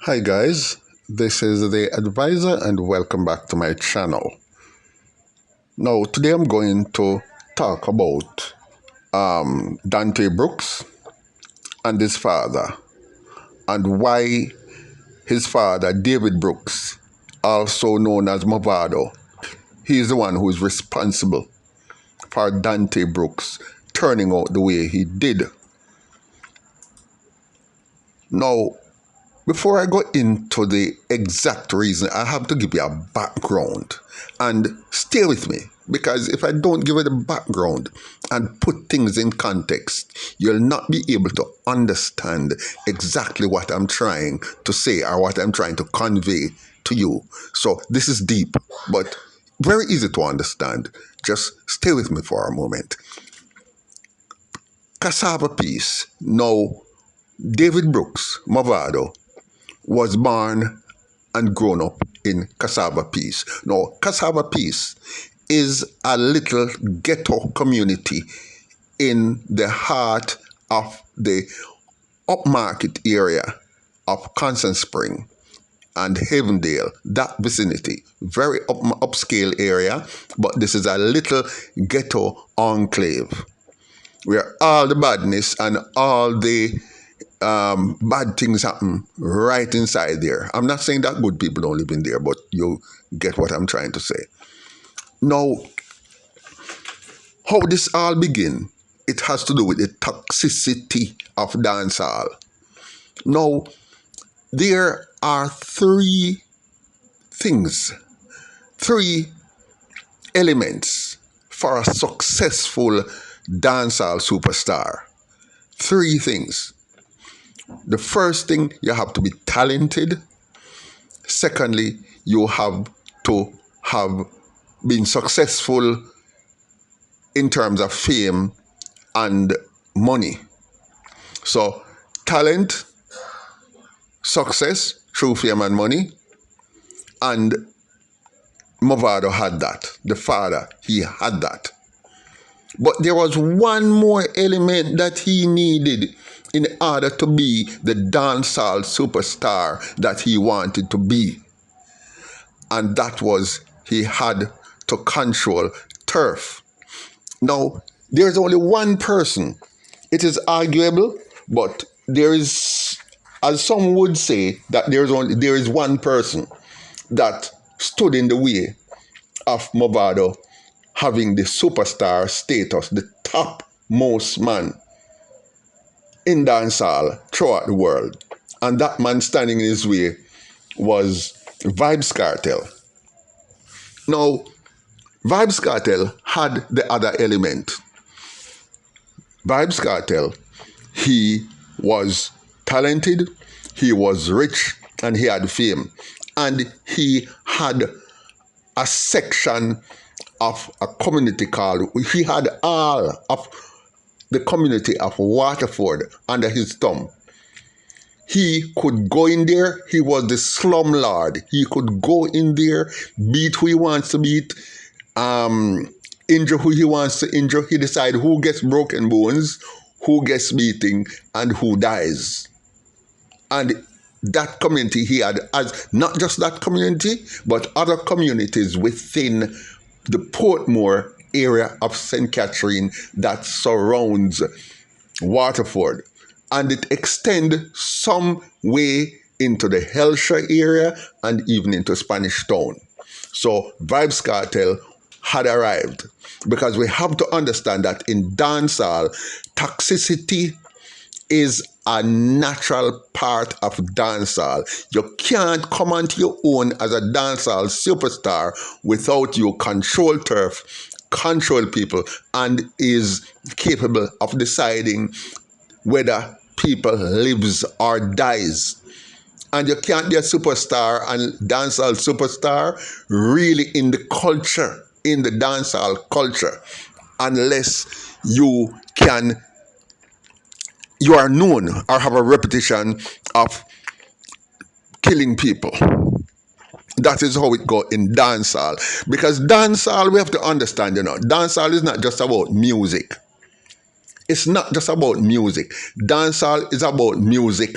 Hi guys, this is the advisor and welcome back to my channel. Now today I'm going to talk about Dante Brooks and his father and why his father, David Brooks, also known as Mavado, he is the one who is responsible for Dante Brooks turning out the way he did. Now, before I go into the exact reason, I have to give you a background and stay with me, because if I don't give you the background and put things in context, you'll not be able to understand exactly what I'm trying to say or what I'm trying to convey to you. So this is deep, but very easy to understand. Just stay with me for a moment. Cassava Piece. Now, David Brooks, Mavado, was born and grown up in Cassava Piece. Now, Cassava Piece is a little ghetto community in the heart of the upmarket area of Constant Spring and Havendale, that vicinity. Very upscale area, but this is a little ghetto enclave where all the badness and all the bad things happen right inside there. I'm not saying that good people don't live in there, but you get what I'm trying to say. Now, how this all begin, it has to do with the toxicity of dancehall. Now, there are three elements for a successful dancehall superstar. Three things. The first thing, you have to be talented. Secondly, you have to have been successful in terms of fame and money. So, talent, success through fame and money, and Mavado had that. The father, he had that. But there was one more element that he needed in order to be the dancehall superstar that he wanted to be. And that was, he had to control turf. Now, there's only one person. It is arguable, but there is, as some would say, that there is one person that stood in the way of Mavado having the superstar status, the topmost man in dancehall throughout the world. And that man standing in his way was Vybz Kartel. Now, Vybz Kartel had the other element. Vybz Kartel, he was talented, he was rich, and he had fame. And he had a section of a community called, he had all of the community of Waterford under his thumb. He could go in there, he was the slum lord. He could go in there, beat who he wants to beat, injure who he wants to injure. He decides who gets broken bones, who gets beating, and who dies. And that community he had, as not just that community, but other communities within the Portmore area of St. Catherine that surrounds Waterford. And it extends some way into the Hellshire area and even into Spanish Town. So Vybz Kartel had arrived, because we have to understand that in dancehall, toxicity is a natural part of dancehall. You can't come onto your own as a dancehall superstar without you control turf, control people, and is capable of deciding whether people lives or dies. And you can't be a superstar and dancehall superstar really in the culture, in the dancehall culture, unless you are known or have a reputation of killing people. That is how it goes in dancehall. Because dancehall, we have to understand, dancehall is not just about music. It's not just about music. Dancehall is about music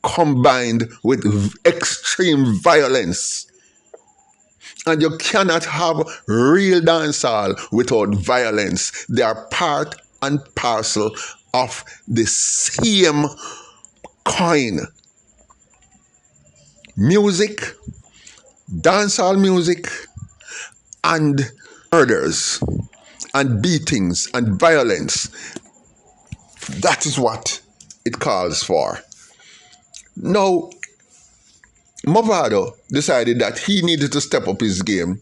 combined with extreme violence. And you cannot have real dancehall without violence. They are part and parcel of the same coin. Music, dancehall music, and murders, and beatings, and violence. That is what it calls for. Now, Mavado decided that he needed to step up his game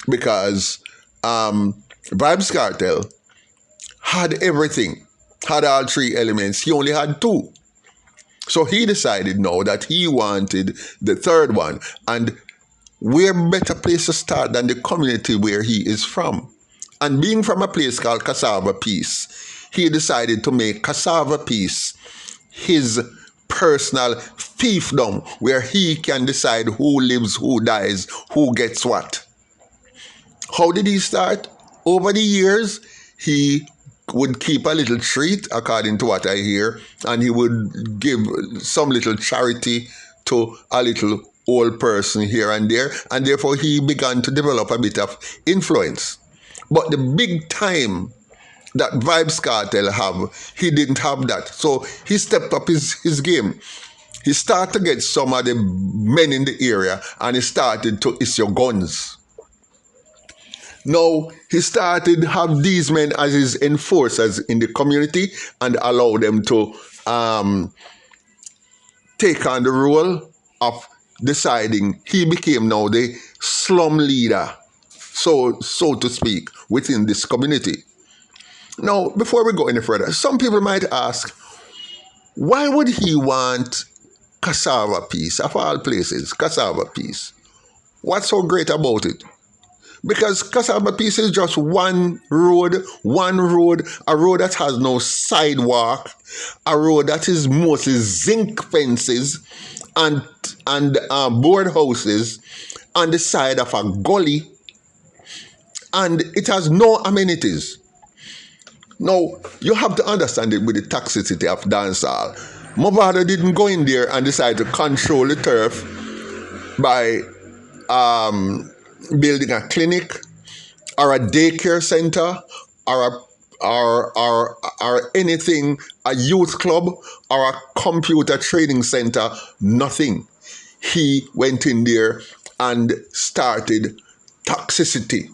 because Vibes Cartel had everything, had all three elements. He only had two. So he decided now that he wanted the third one. And where better place to start than the community where he is from? And being from a place called Cassava Piece, he decided to make Cassava Piece his personal fiefdom where he can decide who lives, who dies, who gets what. How did he start? Over the years, he would keep a little treat, according to what I hear, and he would give some little charity to a little old person here and there, and therefore he began to develop a bit of influence. But the big time that Vibes Cartel have, he didn't have that. So he stepped up his game. He started to get some of the men in the area and he started to issue guns. Now, he started to have these men as his enforcers in the community and allow them to take on the role of deciding. He became now the slum leader, so to speak, within this community. Now, before we go any further, some people might ask, why would he want Cassava Piece, of all places, Cassava Piece? What's so great about it? Because Cassava Piece is just one road, a road that has no sidewalk, a road that is mostly zinc fences and board houses on the side of a gully, and it has no amenities. Now, you have to understand it with the toxicity of dancehall. Mavado didn't go in there and decide to control the turf by building a clinic or a daycare center or anything, a youth club or a computer training center, nothing. He went in there and started toxicity,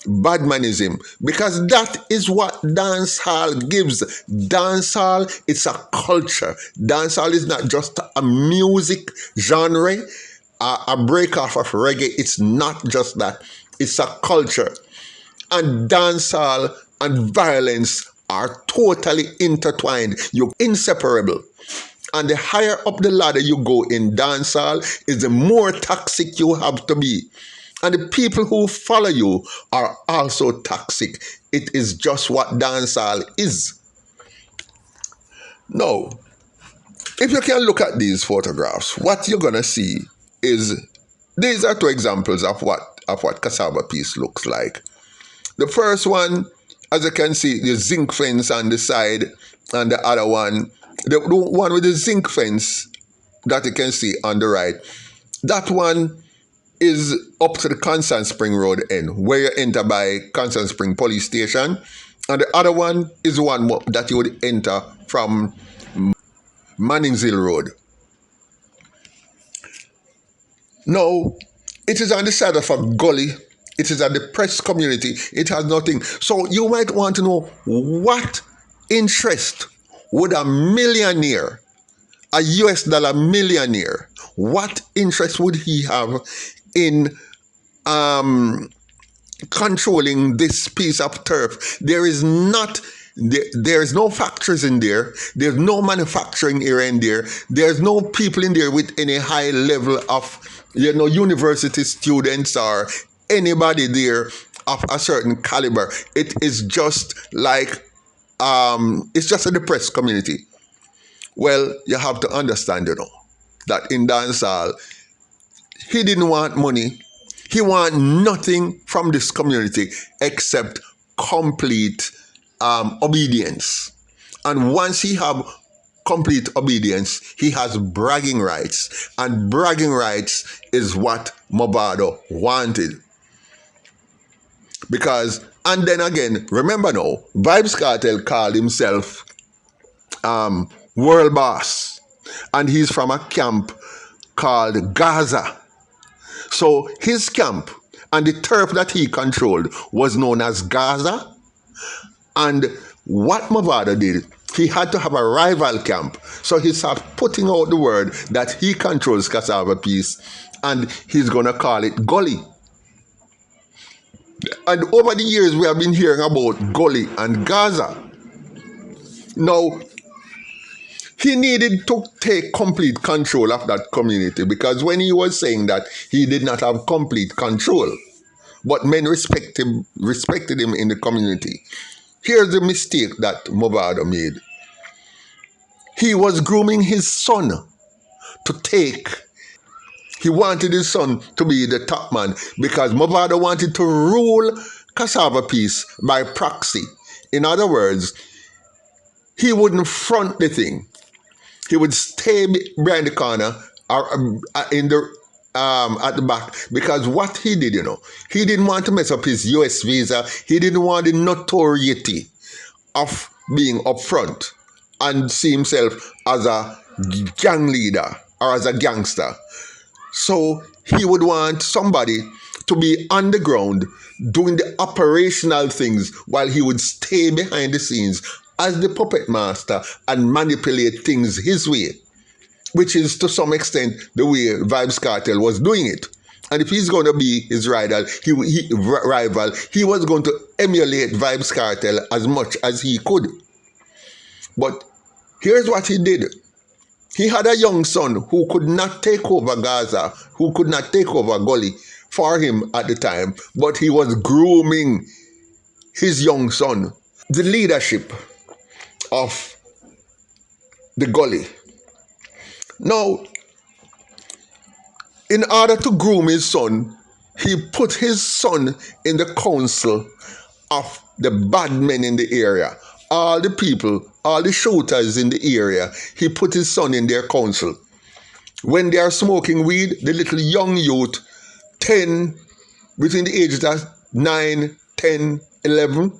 badmanism, because that is what dancehall gives. Dancehall, it's a culture. Dancehall is not just a music genre, a break off of reggae. It's not just that. It's a culture. And dancehall and violence are totally intertwined. You're inseparable. And the higher up the ladder you go in dancehall is the more toxic you have to be. And the people who follow you are also toxic. It is just what dancehall is. Now, if you can look at these photographs, what you're going to see is these are two examples of what Cassava Piece looks like. The first one, as you can see, the zinc fence on the side, and the other one, the one with the zinc fence that you can see on the right, that one is up to the Constant Spring Road end, where you enter by Constant Spring Police Station. And the other one is the one that you would enter from Mannings Hill Road. Now, it is on the side of a gully. It is a depressed community. It has nothing. So you might want to know, what interest would a millionaire, a US dollar millionaire, what interest would he have in controlling this piece of turf? There is no factories in there. There's no manufacturing area in there. There's no people in there with any high level of, university students or anybody there of a certain caliber. It is just like, it's just a depressed community. Well, you have to understand, that in dancehall, he didn't want money. He want nothing from this community except complete obedience. And once he have complete obedience, he has bragging rights. And bragging rights is what Mavado wanted. Because, and then again, remember now, Vybz Kartel called himself world boss. And he's from a camp called Gaza. So his camp and the turf that he controlled was known as Gaza. And what Mavado did, he had to have a rival camp. So he started putting out the word that he controls Cassava Piece and he's going to call it Gully. And over the years, we have been hearing about Gully and Gaza. Now, he needed to take complete control of that community because when he was saying that, he did not have complete control. But men respected him in the community. Here's the mistake that Mavado made. He was grooming his son to take. He wanted his son to be the top man because Mavado wanted to rule Cassava Piece by proxy. In other words, he wouldn't front the thing. He would stay behind the corner or in the at the back because what he did, he didn't want to mess up his US visa. He didn't want the notoriety of being up front and see himself as a gang leader or as a gangster. So he would want somebody to be on the ground doing the operational things while he would stay behind the scenes as the puppet master and manipulate things his way, which is to some extent the way Vybz Kartel was doing it. And if he's going to be his rival, he was going to emulate Vybz Kartel as much as he could. But here's what he did. He had a young son who could not take over Gaza, who could not take over Gully for him at the time, but he was grooming his young son. The leadership of the Gully. Now, in order to groom his son, he put his son in the council of the bad men in the area. All the people, all the shooters in the area, he put his son in their council. When they are smoking weed, the little young youth, between the ages of 9, 10, 11,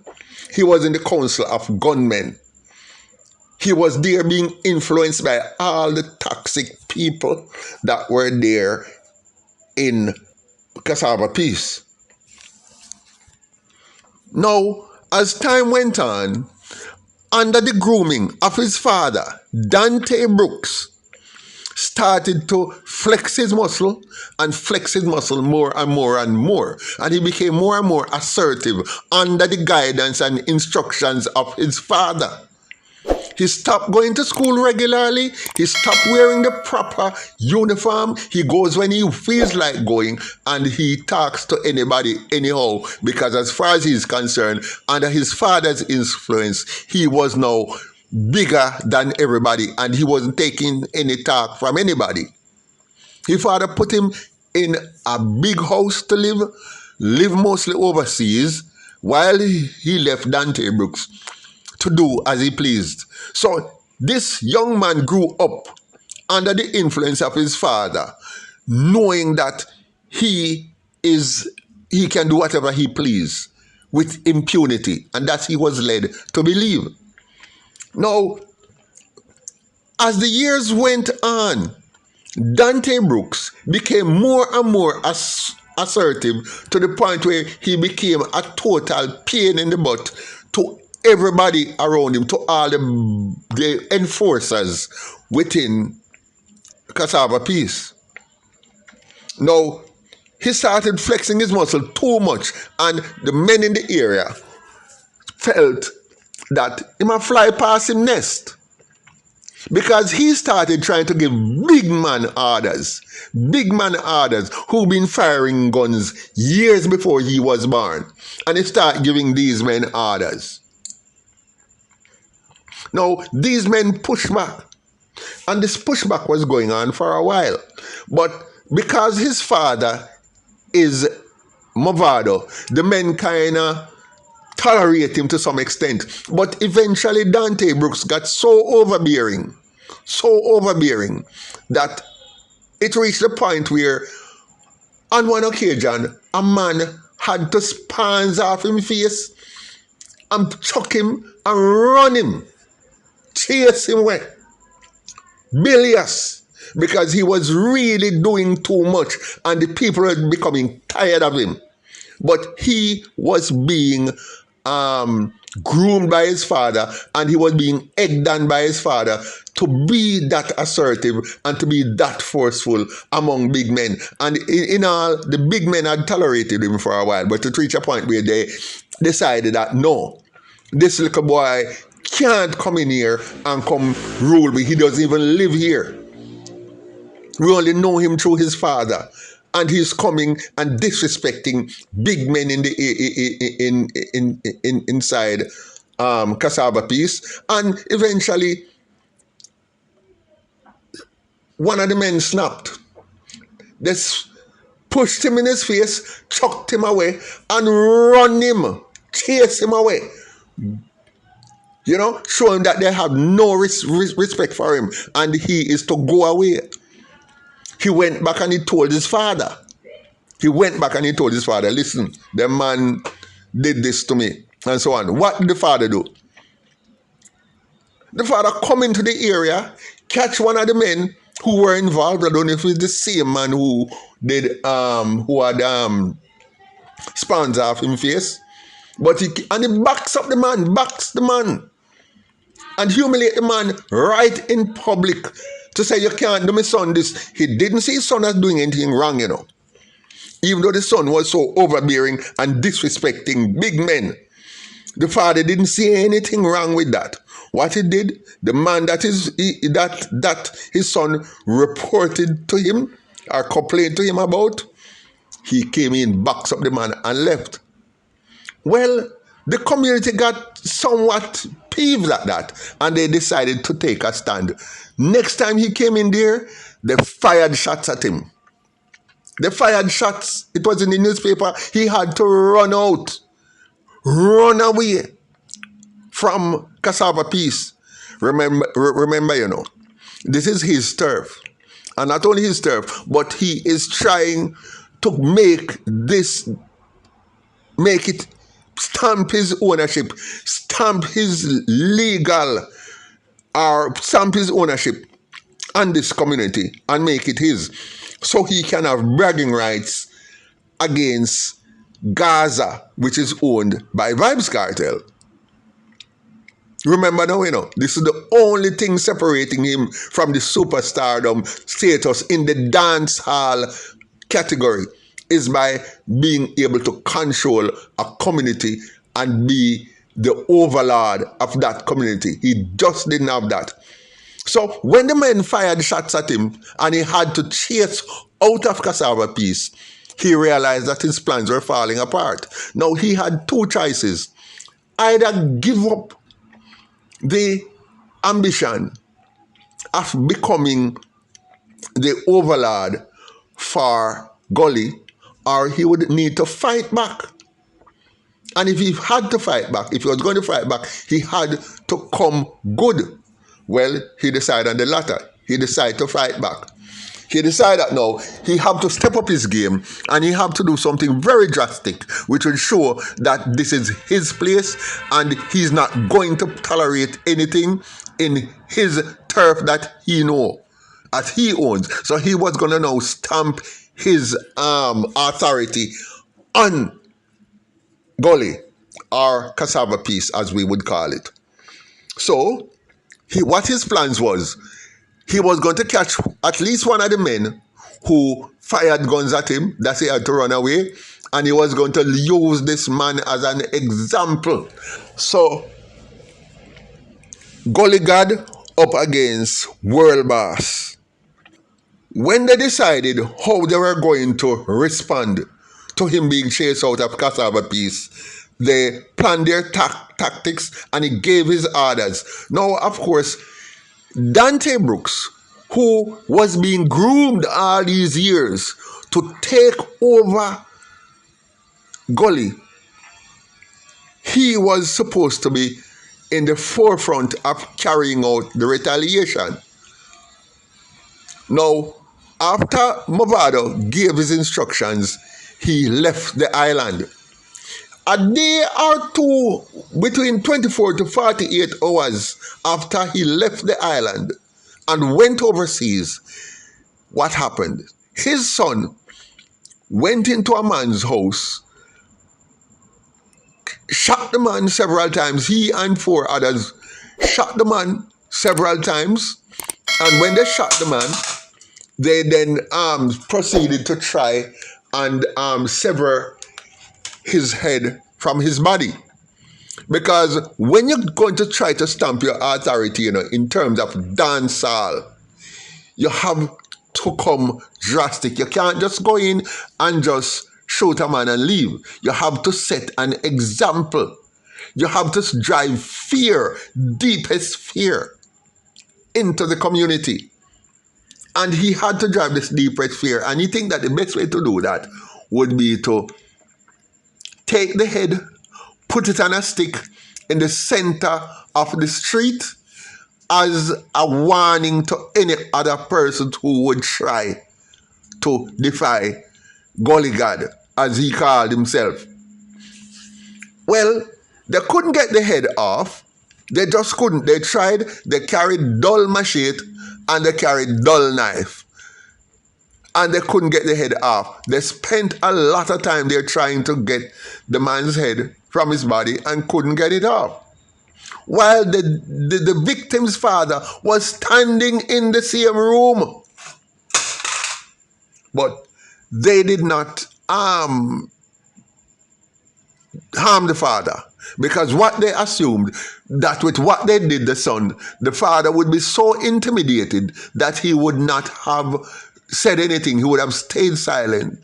he was in the council of gunmen. He was there being influenced by all the toxic people that were there in Cassava Piece. Now, as time went on, under the grooming of his father, Dante Brooks started to flex his muscle more and more and more. And he became more and more assertive under the guidance and instructions of his father. He stopped going to school regularly. He stopped wearing the proper uniform. He goes when he feels like going and he talks to anybody anyhow because as far as he's concerned, under his father's influence, he was now bigger than everybody and he wasn't taking any talk from anybody. His father put him in a big house to live mostly overseas while he left Dante Brooks to do as he pleased. So this young man grew up under the influence of his father, knowing that he can do whatever he pleases with impunity, and that he was led to believe. Now, as the years went on, Dante Brooks became more and more assertive to the point where he became a total pain in the butt to everybody around him, to all the enforcers within Cassava Piece. Now, he started flexing his muscle too much, and the men in the area felt that he might fly past him nest. Because he started trying to give big man orders who've been firing guns years before he was born. And he started giving these men orders. Now, these men pushed back. And this pushback was going on for a while. But because his father is Mavado, the men kind of tolerate him to some extent. But eventually Dante Brooks got so overbearing so overbearing that it reached the point where on one occasion a man had to spans off him face and chuck him and run him, chase him away. Bilious, because he was really doing too much and the people were becoming tired of him. But he was being groomed by his father, and he was being egged on by his father to be that assertive and to be that forceful among big men. And in all, the big men had tolerated him for a while, but it reached a point where they decided that no, this little boy can't come in here and come rule me. He doesn't even live here. We only know him through his father. And he's coming and disrespecting big men in the inside Cassava Piece. And eventually, one of the men snapped. They pushed him in his face, chucked him away, and run him, chase him away. You know, show him that they have no respect for him, and he is to go away. He went back and he told his father. Listen, the man did this to me, and so on. What did the father do? The father come into the area, catch one of the men who were involved. I don't know if it's the same man who had spans off him face. But he backs the man, and humiliate the man right in public to say, you can't do my son this. He didn't see his son as doing anything wrong, you know. Even though the son was so overbearing and disrespecting big men, the father didn't see anything wrong with that. What he did, the man that his son reported to him or complained to him about, he came in, backs up the man and left. Well, the community got somewhat peeved at that, and they decided to take a stand. Next time he came in there, they fired shots at him. They fired shots. It was in the newspaper. He had to run away from Cassava Piece. Remember, you know, this is his turf. And not only his turf, but he is trying to make it stamp his ownership, stamp his legal, or stamp his ownership on this community and make it his. So he can have bragging rights against Gaza, which is owned by Vybz Kartel. Remember now, you know, this is the only thing separating him from the superstardom status in the dancehall category is by being able to control a community and be the overlord of that community. He just didn't have that. So when the men fired shots at him and he had to chase out of Cassava Piece, he realized that his plans were falling apart. Now he had two choices. Either give up the ambition of becoming the overlord for Gully, or he would need to fight back. And if he had to fight back, if he was going to fight back, he had to come good. Well, he decided on the latter. He decided to fight back. He decided that now he had to step up his game and he had to do something very drastic, which would show that this is his place and he's not going to tolerate anything in his turf that he knows, as he owns. So he was going to now stamp his authority on Gully, or Cassava Piece as we would call it. So what his plans was, he was going to catch at least one of the men who fired guns at him, that he had to run away, and he was going to use this man as an example. So Gully God up against World Boss. When they decided how they were going to respond to him being chased out of Cassava Piece, they planned their tactics and he gave his orders. Now, of course, Dante Brooks, who was being groomed all these years to take over Gully, he was supposed to be in the forefront of carrying out the retaliation. Now, after Mavado gave his instructions, he left the island. A day or two, between 24 to 48 hours after he left the island and went overseas, what happened? His son went into a man's house, shot the man several times. He and four others shot the man several times. And when they shot the man, they then proceeded to try and sever his head from his body. Because when you're going to try to stamp your authority, in terms of dancehall, you have to come drastic. You can't just go in and just shoot a man and leave. You have to set an example. You have to drive fear, deepest fear, into the community. And he had to drive this deepest fear. And he think that the best way to do that would be to take the head, put it on a stick in the center of the street as a warning to any other person who would try to defy Gully God, as he called himself. Well, they couldn't get the head off. They just couldn't. They tried. They carried dull machete and they carried dull knife. And they couldn't get the head off. They spent a lot of time there trying to get the man's head from his body and couldn't get it off. While the victim's father was standing in the same room. But they did not harm the father. Because what they assumed, that with what they did the son, the father would be so intimidated that he would not have said anything. He would have stayed silent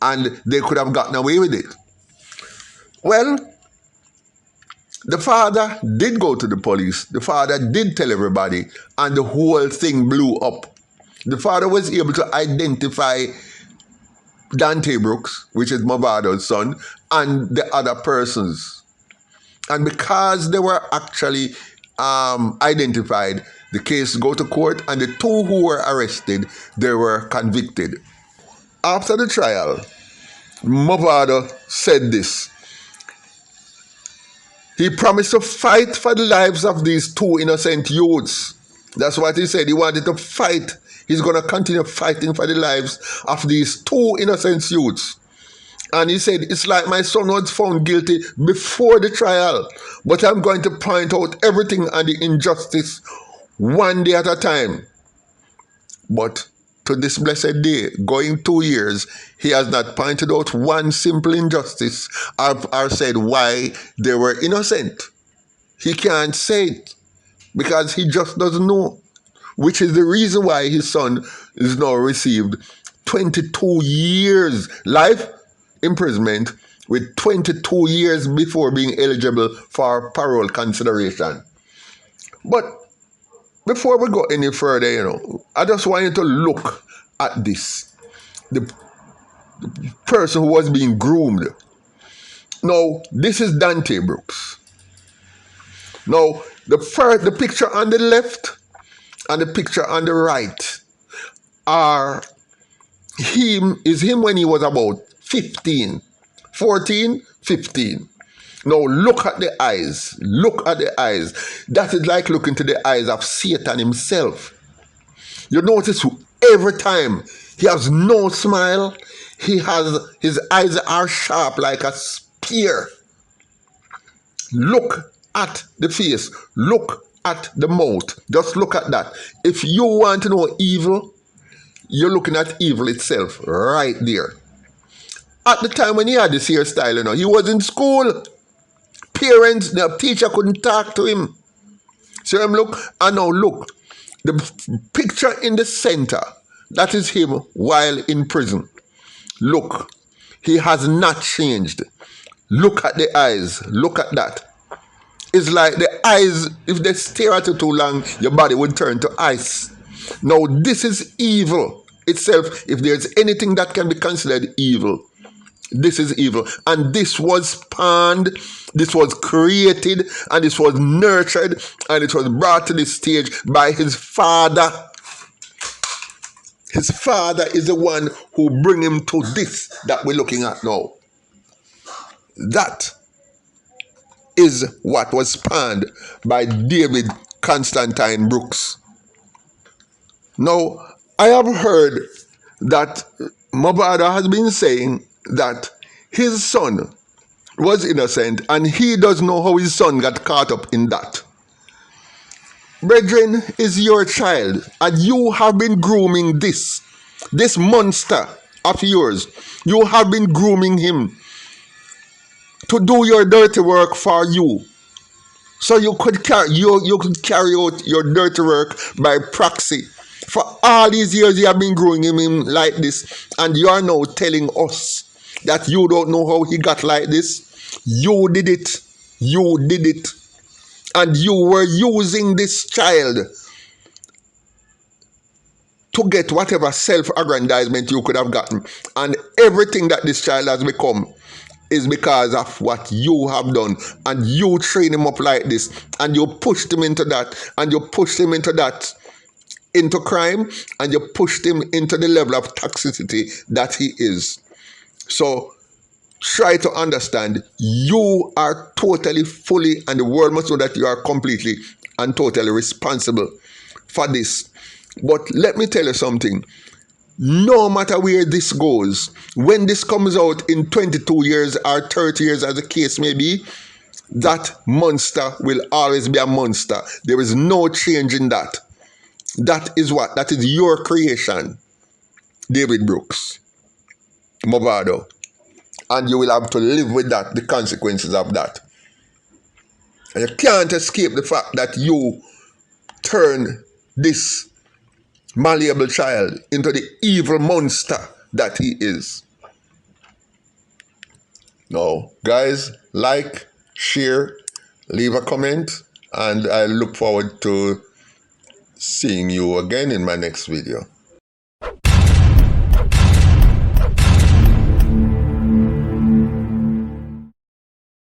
and they could have gotten away with it. Well, the father did go to the police. The father did tell everybody, and the whole thing blew up. The father was able to identify Dante Brooks, which is Mavado's son, and the other persons. And because they were actually identified, the case go to court, and the two who were arrested, they were convicted. After the trial, Mavado said this. He promised to fight for the lives of these two innocent youths. That's what he said. He wanted to fight. He's going to continue fighting for the lives of these two innocent youths. And he said, it's like my son was found guilty before the trial, but I'm going to point out everything and the injustice one day at a time. But to this blessed day, going 2 years, he has not pointed out one simple injustice or said why they were innocent. He can't say it because he just doesn't know, which is the reason why his son is now received 22 years life imprisonment with 22 years before being eligible for parole consideration. But before we go any further, I just want you to look at this. The person who was being groomed. Now, this is Dante Brooks. Now, the picture on the left and the picture on the right is him when he was about 15, 14, 15. Now look at the eyes. Look at the eyes. That is like looking to the eyes of Satan himself. You notice every time he has no smile. His eyes are sharp like a spear. Look at the face. Look at the mouth. Just look at that. If you want to know evil, you're looking at evil itself right there. At the time when he had this hairstyle, he was in school. Parents, the teacher couldn't talk to him. See him look? And now look. The picture in the center, that is him while in prison. Look. He has not changed. Look at the eyes. Look at that. It's like the eyes, if they stare at you too long, your body would turn to ice. Now this is evil itself. If there's anything that can be considered evil, this is evil. And this was spawned, this was created, and this was nurtured, and it was brought to this stage by his father. His father is the one who bring him to this that we're looking at now. That is what was panned by David Constantine Brooks. Now, I have heard that Mavado has been saying that his son was innocent and he doesn't know how his son got caught up in that. Brethren, is your child and you have been grooming this monster of yours. You have been grooming him to do your dirty work for you. So you could carry out your dirty work by proxy. For all these years you have been growing him like this, and you are now telling us that you don't know how he got like this. You did it. You did it. And you were using this child to get whatever self-aggrandizement you could have gotten. And everything that this child has become is because of what you have done. And you train him up like this, and you pushed him into that, and you pushed him into that, into crime, and you pushed him into the level of toxicity that he is. So try to understand, you are totally, fully, and the world must know that you are completely and totally responsible for this. But let me tell you something. No matter where this goes, when this comes out in 22 years or 30 years, as the case may be, that monster will always be a monster. There is no change in that. That is what? That is your creation, David Brooks, Movado. And you will have to live with that, the consequences of that. And you can't escape the fact that you turn this malleable child into the evil monster that he is. Now, guys, like, share, leave a comment, and I look forward to seeing you again in my next video.